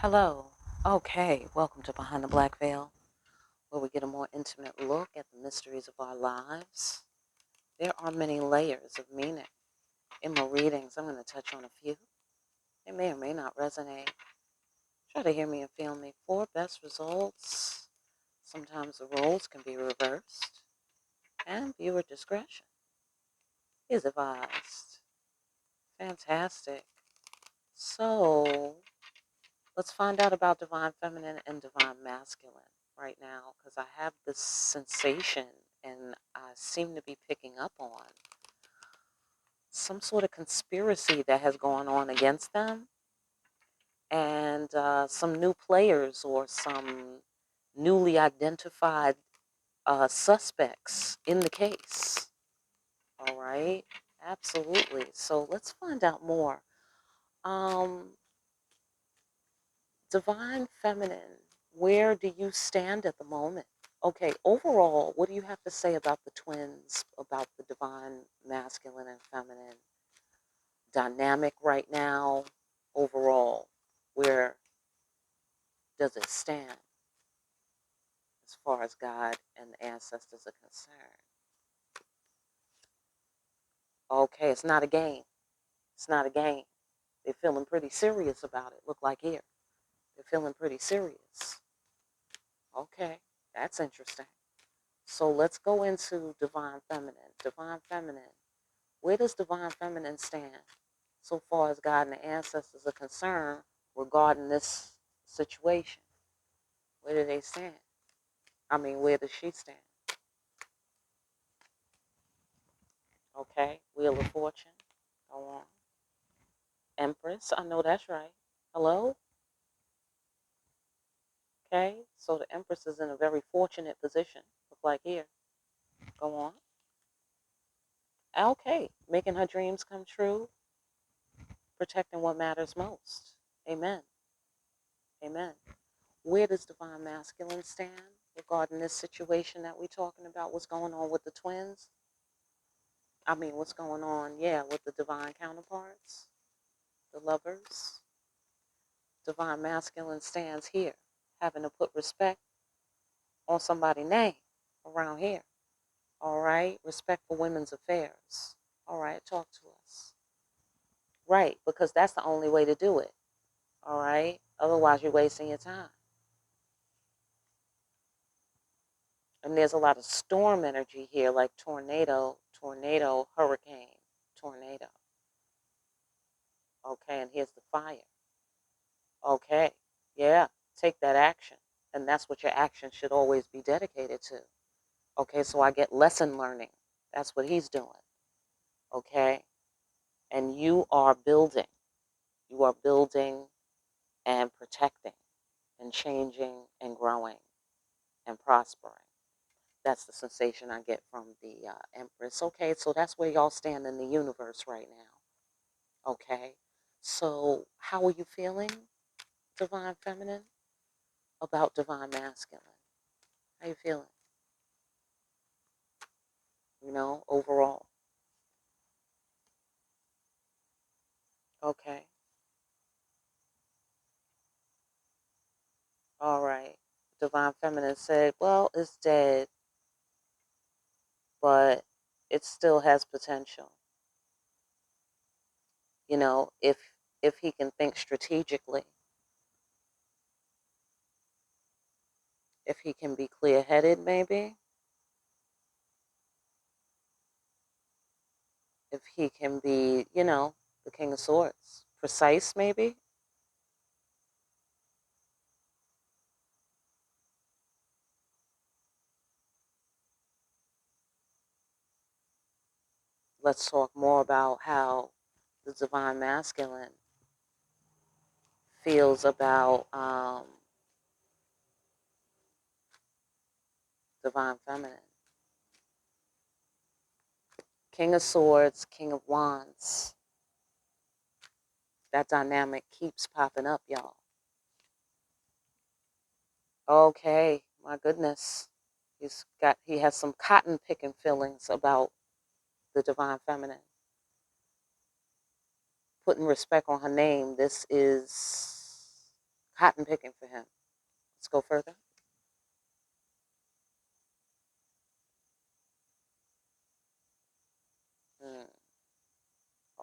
Hello. Okay, welcome to Behind the Black Veil, where we get a more intimate look at the mysteries of our lives. There are many layers of meaning. In my readings, I'm going to touch on a few. They may or may not resonate. Try to hear me and feel me. For best results, sometimes the roles can be reversed, and viewer discretion is advised. Fantastic. So, let's find out about divine feminine and divine masculine right now, because I have this sensation and I seem to be picking up on some sort of conspiracy that has gone on against them, and some new players or some newly identified suspects in the case. All right, absolutely. So let's find out more. Um, Divine feminine, where do you stand at the moment? Okay, overall, what do you have to say about the twins, about the divine masculine and feminine dynamic right now? Overall, where does it stand as far as God and the ancestors are concerned? Okay, it's not a game. It's not a game. They're feeling pretty serious about it. Look like here. They're feeling pretty serious. Okay, that's interesting. So let's go into divine feminine. Divine feminine. Where does divine feminine stand so far as God and the ancestors are concerned regarding this situation? Where do they stand? I mean, where does she stand? Okay, Wheel of Fortune. Go on. Empress. I know that's right. Hello? Okay, so the Empress is in a very fortunate position. Look like here. Go on. Okay, making her dreams come true, protecting what matters most. Amen. Amen. Where does divine masculine stand regarding this situation that we're talking about? What's going on with the twins? I mean, what's going on, yeah, with the divine counterparts, the lovers? Divine masculine stands here, having to put respect on somebody's name around here. All right? Respect for women's affairs. All right, talk to us. Right, because that's the only way to do it. All right? Otherwise, you're wasting your time. And there's a lot of storm energy here, like tornado, hurricane, tornado. Okay, and here's the fire. Okay, yeah, take that action. And that's what your action should always be dedicated to. Okay, so I get lesson learning. That's what he's doing. Okay, and you are building. You are building and protecting and changing and growing and prospering. That's the sensation I get from the Empress. Okay, so that's where y'all stand in the universe right now. Okay, so how are you feeling, divine feminine, about divine masculine? How you feeling? Overall. Okay, all right. Divine feminine said, well, it's dead, but it still has potential. If he can think strategically, if he can be clear-headed, maybe, if he can be, the King of Swords, precise, maybe. Let's talk more about how the divine masculine feels about divine feminine. King of Swords, King of Wands. That dynamic keeps popping up, y'all. Okay, my goodness. He has some cotton picking feelings about the divine feminine. Putting respect on her name. This is Cotton picking for him. Let's go further. Hmm.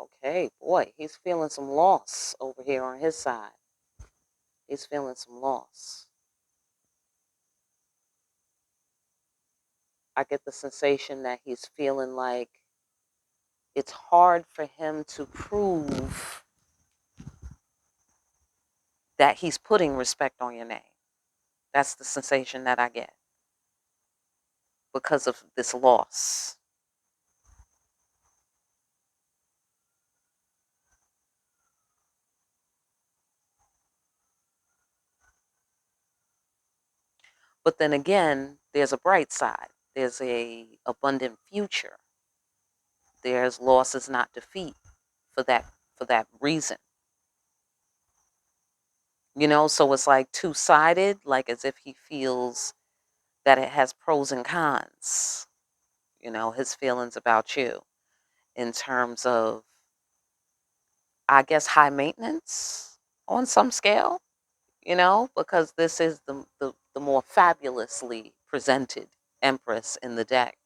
Okay, boy, he's feeling some loss over here on his side. He's feeling some loss. I get the sensation that he's feeling like it's hard for him to prove that he's putting respect on your name. That's the sensation that I get because of this loss. But then again, there's a bright side. There's a abundant future. There's loss is not defeat for that reason. So it's like two-sided, like as if he feels that it has pros and cons, his feelings about you in terms of, I guess, high maintenance on some scale, because this is the more fabulously presented Empress in the deck.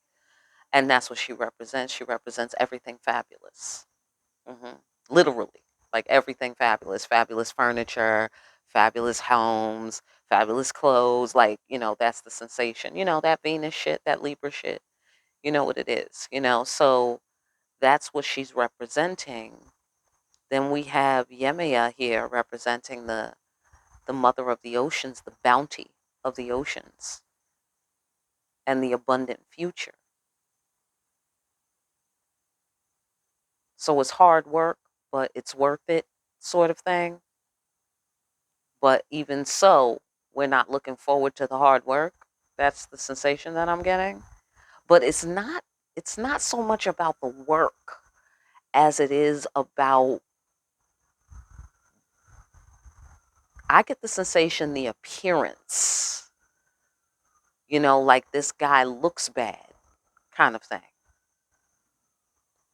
And that's what she represents. She represents everything fabulous. Literally, like everything fabulous, fabulous furniture, fabulous homes, fabulous clothes. Like, that's the sensation. That Venus shit, that Libra shit. You know what it is, So that's what she's representing. Then we have Yemaya here representing the mother of the oceans, the bounty of the oceans, and the abundant future. So it's hard work, but it's worth it, sort of thing. But even so, we're not looking forward to the hard work. That's the sensation that I'm getting. But it's not so much about the work as it is about, I get the sensation, the appearance, like this guy looks bad kind of thing.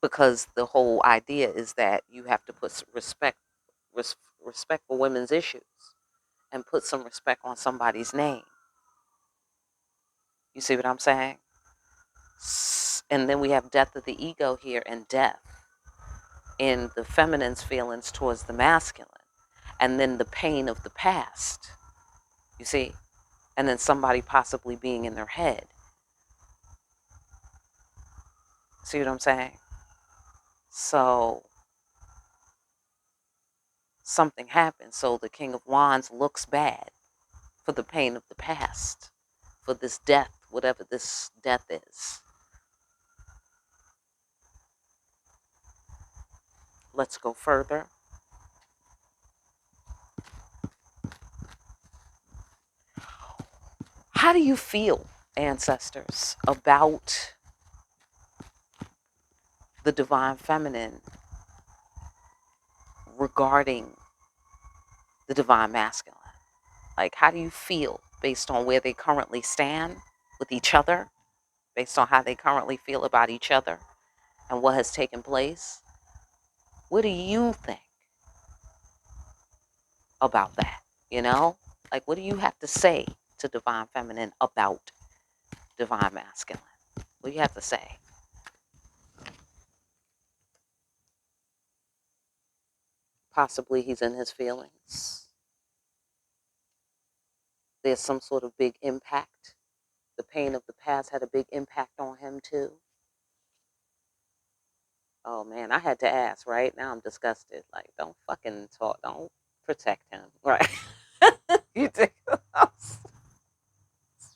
Because the whole idea is that you have to put respect for women's issues and put some respect on somebody's name. You see what I'm saying? And then we have death of the ego here, and death in the feminine's feelings towards the masculine, and then the pain of the past. You see? And then somebody possibly being in their head. See what I'm saying? So something happens. So the King of Wands looks bad for the pain of the past, for this death, whatever this death is. Let's go further. How do you feel, ancestors, about the divine feminine regarding the divine masculine? Like, how do you feel based on where they currently stand with each other, based on how they currently feel about each other and what has taken place? What do you think about that? Like, what do you have to say to divine feminine about divine masculine? What do you have to say? Possibly he's in his feelings. There's some sort of big impact. The pain of the past had a big impact on him too. Oh man, I had to ask, right? Now I'm disgusted. Like, don't fucking talk. Don't protect him. Right. You think it's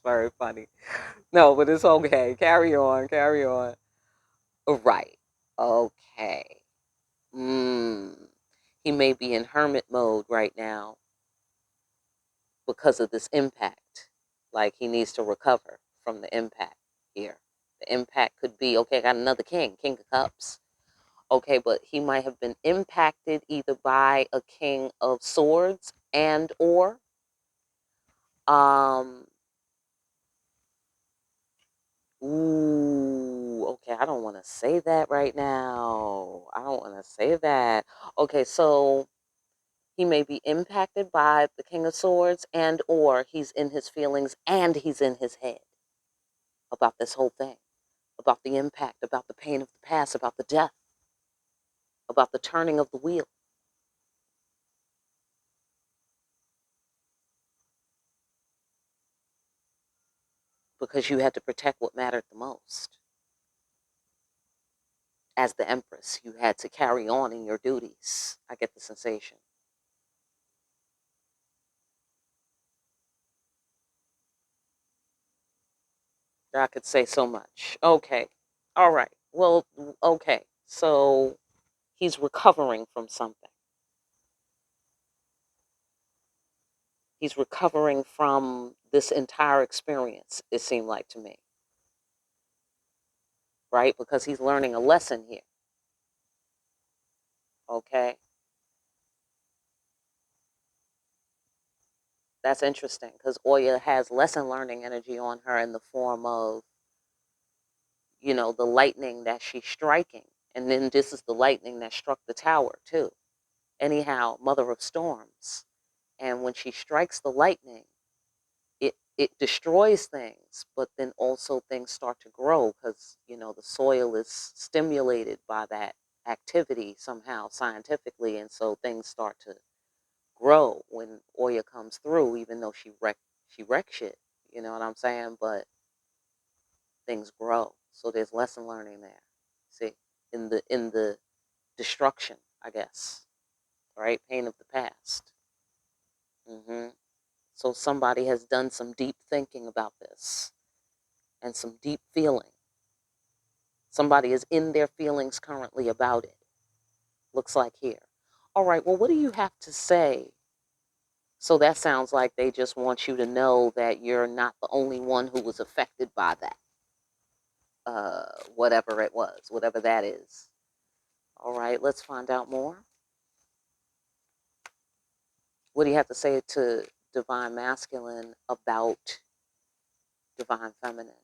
very funny. No, but it's okay. Carry on. Carry on. Right. Okay. He may be in hermit mode right now because of this impact. Like, he needs to recover from the impact here. The impact could be, okay, I got another King of Cups. Okay, but he might have been impacted either by a King of Swords and or um okay, I don't want to say that right now. I don't want to say that. Okay, so He may be impacted by the King of Swords, and or he's in his feelings and he's in his head about this whole thing, about the impact, about the pain of the past, about the death, about the turning of the wheel. Because you had to protect what mattered the most. As the Empress, you had to carry on in your duties. I get the sensation. I could say so much. Okay. All right. Well, okay. So he's recovering from something. He's recovering from this entire experience, it seemed like to me. Right? Because he's learning a lesson here. Okay. That's interesting because Oya has lesson learning energy on her in the form of, the lightning that she's striking. And then this is the lightning that struck the tower, too. Anyhow, Mother of Storms. And when she strikes the lightning, it destroys things, but then also things start to grow because, the soil is stimulated by that activity somehow scientifically. And so things start to grow when Oya comes through, even though she wrecks shit. You know what I'm saying? But things grow. So there's lesson learning there. See, in the destruction, I guess, right? Pain of the past. So somebody has done some deep thinking about this and some deep feeling. Somebody is in their feelings currently about it. Looks like here. All right, well, what do you have to say? So that sounds like they just want you to know that you're not the only one who was affected by that. Whatever it was, whatever that is. All right, let's find out more. What do you have to say to divine masculine about divine feminine?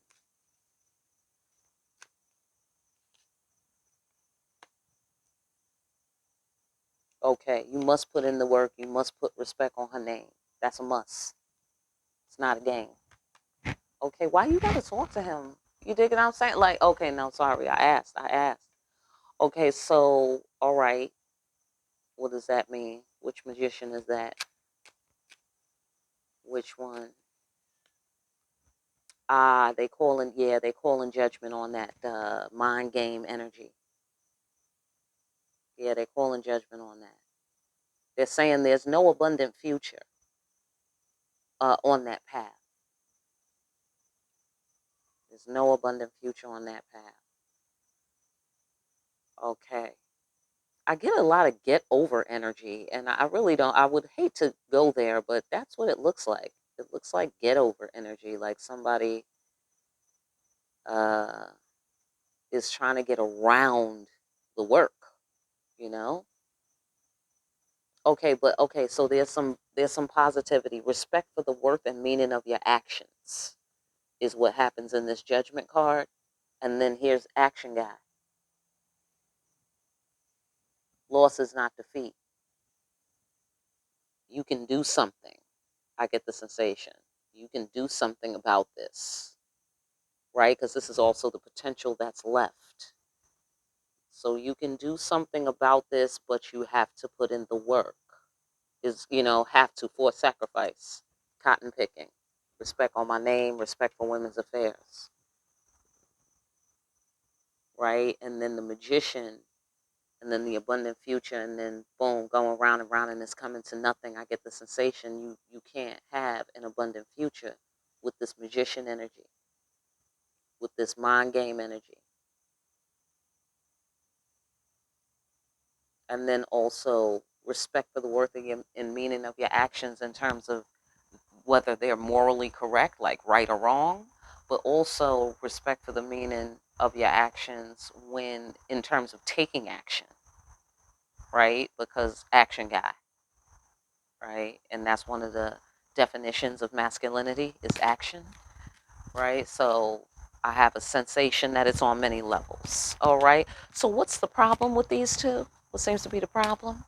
Okay, you must put in the work. You must put respect on her name. That's a must. It's not a game. Okay, why you gotta talk to him? You dig what I'm saying? Like, okay, no, sorry, I asked. Okay, so, all right, what does that mean? Which magician is that? Which one? They calling judgment on that mind game energy. Yeah, they're calling judgment on that. They're saying there's no abundant future on that path. There's no abundant future on that path. Okay. I get a lot of get over energy, and I really don't. I would hate to go there, but that's what it looks like. It looks like get over energy, like somebody uh, is trying to get around the work, you know? Okay, but okay, so there's some positivity. Respect for the worth and meaning of your actions is what happens in this judgment card. And then here's action guy. Loss is not defeat. You can do something. I get the sensation. You can do something about this, right? Because this is also the potential that's left. So you can do something about this, but you have to put in the work. Have to force sacrifice. Cotton picking. Respect on my name, respect for women's affairs, right? And then the magician, and then the abundant future, and then boom, going round and round, and it's coming to nothing. I get the sensation you can't have an abundant future with this magician energy, with this mind game energy. And then also respect for the worth of and meaning of your actions in terms of whether they're morally correct, like right or wrong, but also respect for the meaning of your actions when in terms of taking action, right? Because action guy, right? And that's one of the definitions of masculinity is action, right? So I have a sensation that it's on many levels. All right. So what's the problem with these two? What seems to be the problem?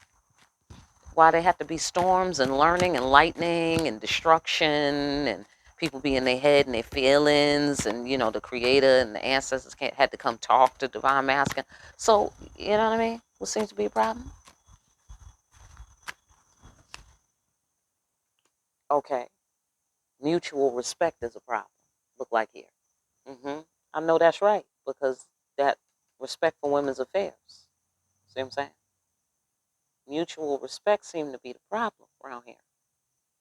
why they have to be storms and learning and lightning and destruction and people be in their head and their feelings, and the creator and the ancestors had to come talk to divine masculine. So you know what I mean? What seems to be a problem? Okay, mutual respect is a problem. Look like here. I know that's right, because that respect for women's affairs. See what I'm saying? Mutual respect seemed to be the problem around here.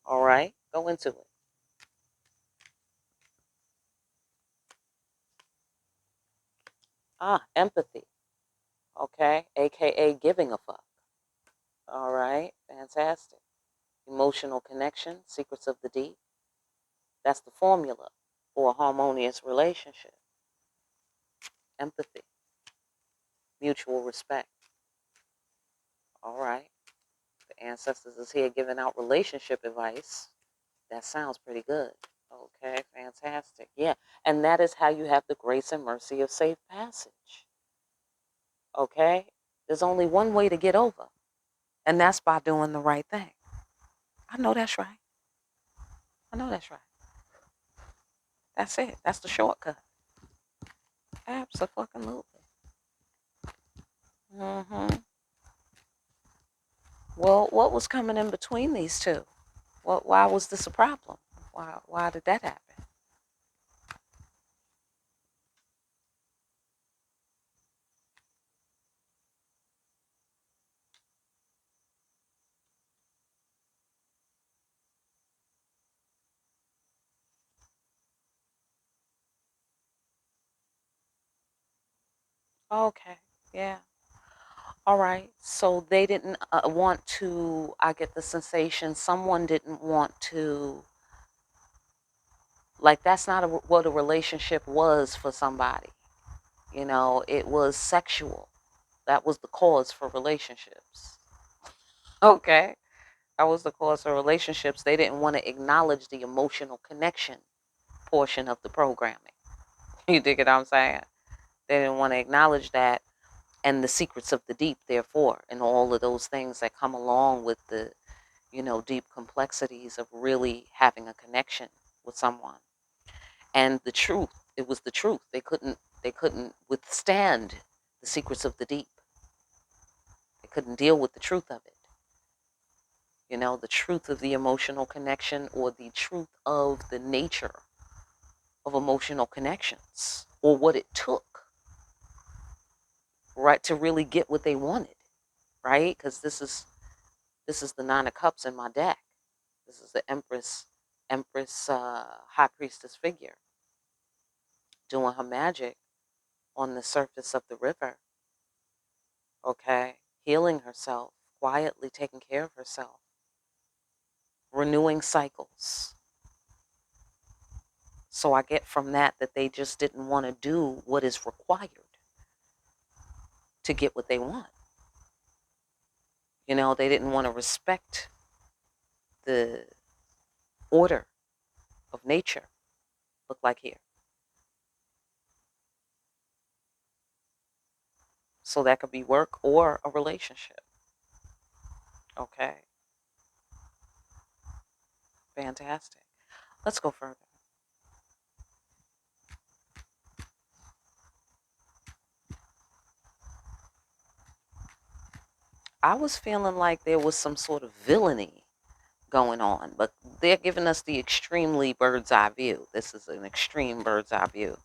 All right, go into it. Empathy. Okay, aka giving a fuck. All right, fantastic. Emotional connection, secrets of the deep. That's the formula for a harmonious relationship. Empathy, mutual respect. All right, the ancestors is here giving out relationship advice. That sounds pretty good. Okay, fantastic. Yeah, and that is how you have the grace and mercy of safe passage. Okay, there's only one way to get over, and that's by doing the right thing. I know that's right. I know that's right. That's it. That's the shortcut. Absolutely. Mm-hmm. Well, what was coming in between these two? Why was this a problem? Why did that happen? Okay, yeah. All right. So they didn't want to, I get the sensation someone didn't want to, like, that's not what a relationship was for somebody. It was sexual. That was the cause for relationships. Okay. That was the cause for relationships. They didn't want to acknowledge the emotional connection portion of the programming. You dig what I'm saying? They didn't want to acknowledge that, and the secrets of the deep, therefore, and all of those things that come along with the, deep complexities of really having a connection with someone. And the truth, it was the truth. They couldn't withstand the secrets of the deep. They couldn't deal with the truth of it. The truth of the emotional connection, or the truth of the nature of emotional connections, or what it took, right, to really get what they wanted, right? Because this is the Nine of Cups in my deck. This is the Empress, High Priestess figure doing her magic on the surface of the river. Okay, healing herself, quietly taking care of herself, renewing cycles. So I get from that they just didn't want to do what is required to get what they want. They didn't want to respect the order of nature. Look like here. So that could be work or a relationship. Okay, fantastic. Let's go further. I was feeling like there was some sort of villainy going on, but they're giving us the extremely bird's eye view. This is an extreme bird's eye view.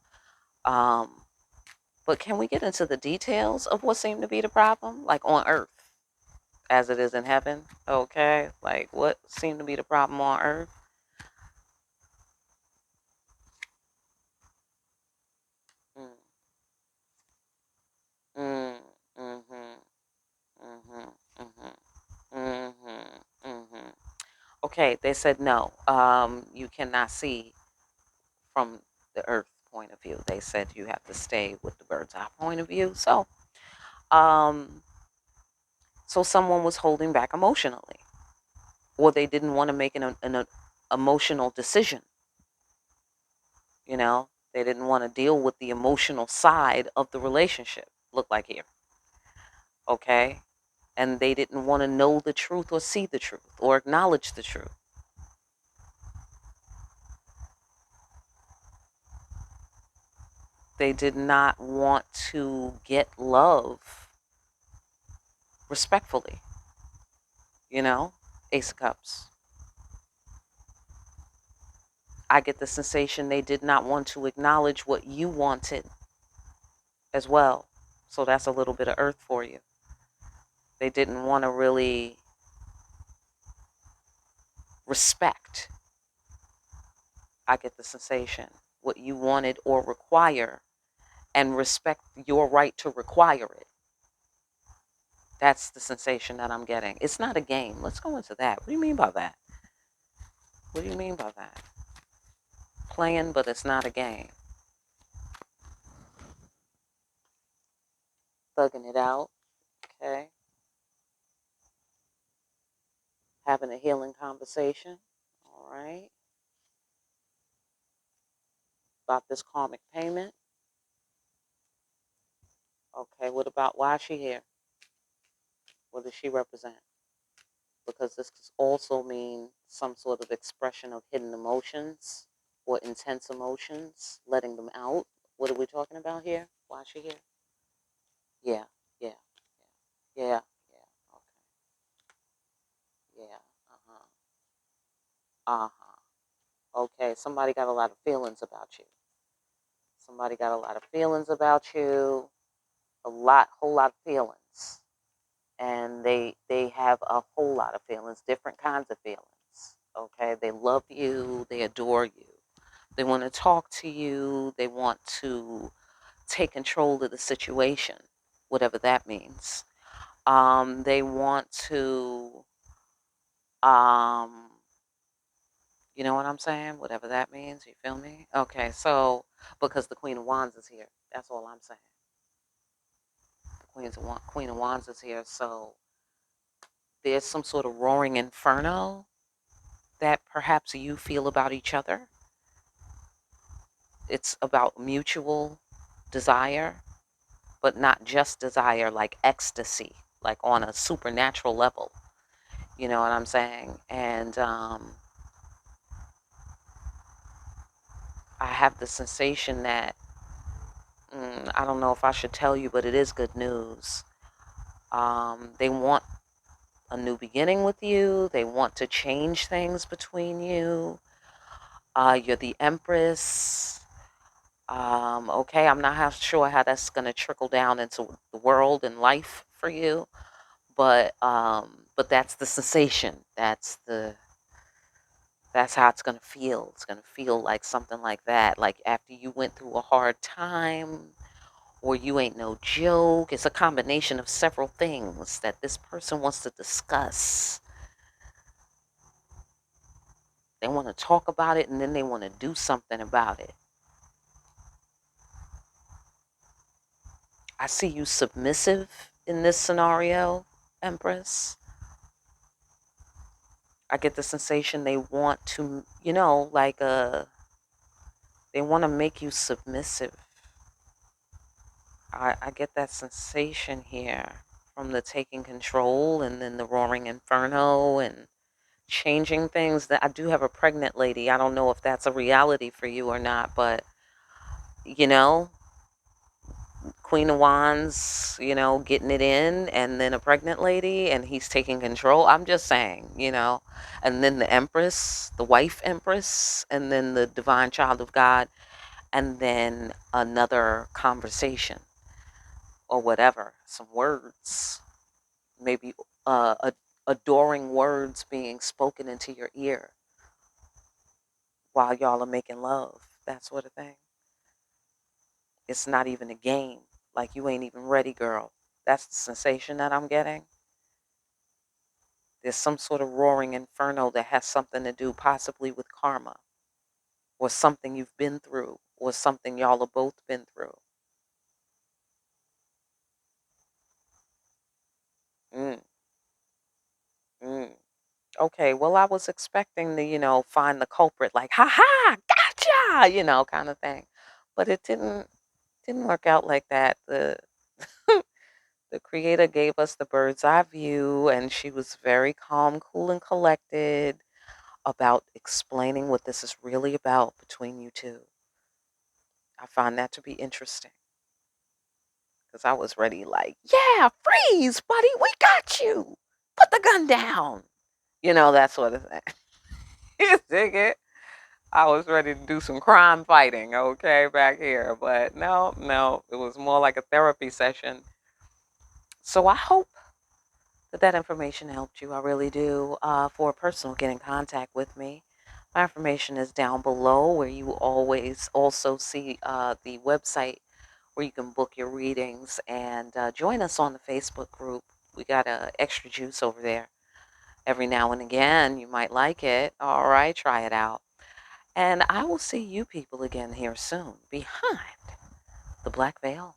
Um, but can we get into the details of what seemed to be the problem, like on Earth, as it is in heaven? Okay, like what seemed to be the problem on Earth? Mm, mm, mm-hmm, mm-hmm, mm-hmm, mm-hmm, mm-hmm. Okay, they said no. You cannot see from the Earth point of view. They said you have to stay with the bird's eye point of view. Um, so someone was holding back emotionally, or they didn't want to make an emotional decision. They didn't want to deal with the emotional side of the relationship. Look like here, okay, and they didn't want to know the truth or see the truth or acknowledge the truth. They did not want to get love respectfully, Ace of Cups. I get the sensation they did not want to acknowledge what you wanted as well. So that's a little bit of earth for you. They didn't want to really respect, I get the sensation, what you wanted or require, and respect your right to require it. That's the sensation that I'm getting. It's not a game. Let's go into that. What do you mean by that? What do you mean by that? Playing, but it's not a game. Thugging it out, okay? Having a healing conversation, all right? About this karmic payment. Okay, what about why is she here? What does she represent? Because this could also mean some sort of expression of hidden emotions or intense emotions, letting them out. What are we talking about here? Why is she here? Yeah, yeah, yeah, yeah, yeah. Okay, yeah, uh-huh, uh-huh. Okay, somebody got a lot of feelings about you. Somebody got a lot of feelings about you. Whole lot of feelings. And they have a whole lot of feelings, different kinds of feelings. Okay, they love you, they adore you. They want to talk to you, they want to take control of the situation, whatever that means. They want to, um, you know what I'm saying? Whatever that means, you feel me? Okay, so because the Queen of Wands is here, that's all I'm saying. Queen of Wands is here, so there's some sort of roaring inferno that perhaps you feel about each other. It's about mutual desire, but not just desire, like ecstasy, like on a supernatural level. You know what I'm saying? And I have the sensation that, I don't know if I should tell you, but it is good news. They want a new beginning with you. They want to change things between you. You're the Empress. Okay, I'm not sure how that's going to trickle down into the world and life for you, but that's the sensation. That's how it's going to feel. It's going to feel like something like that. Like after you went through a hard time, or you ain't no joke. It's a combination of several things that this person wants to discuss. They want to talk about it, and then they want to do something about it. I see you submissive in this scenario, Empress. I get the sensation they want to, they want to make you submissive. I get that sensation here from the taking control and then the roaring inferno and changing things. That I do have a pregnant lady. I don't know if that's a reality for you or not, but you know, Queen of Wands, getting it in, and then a pregnant lady, and he's taking control. I'm just saying, and then the Empress, the wife Empress, and then the divine child of God, and then another conversation or whatever, some words, maybe adoring words being spoken into your ear while y'all are making love, that sort of thing. It's not even a game. Like you ain't even ready, girl. That's the sensation that I'm getting. There's some sort of roaring inferno that has something to do possibly with karma or something you've been through or something y'all have both been through. Mm, mm. Okay, well, I was expecting to, find the culprit like, ha ha, gotcha, kind of thing. But it didn't work out like that. The The creator gave us the bird's eye view, and she was very calm, cool, and collected about explaining what this is really about between you two. I find that to be interesting because I was ready, like, yeah, freeze, buddy, we got you. Put the gun down. That sort of thing. You dig it? I was ready to do some crime fighting, okay, back here. But no, it was more like a therapy session. So I hope that information helped you. I really do. For a personal, get in contact with me. My information is down below, where you always also see the website where you can book your readings, and join us on the Facebook group. We got extra juice over there. Every now and again, you might like it. All right, try it out. And I will see you people again here soon behind the black veil.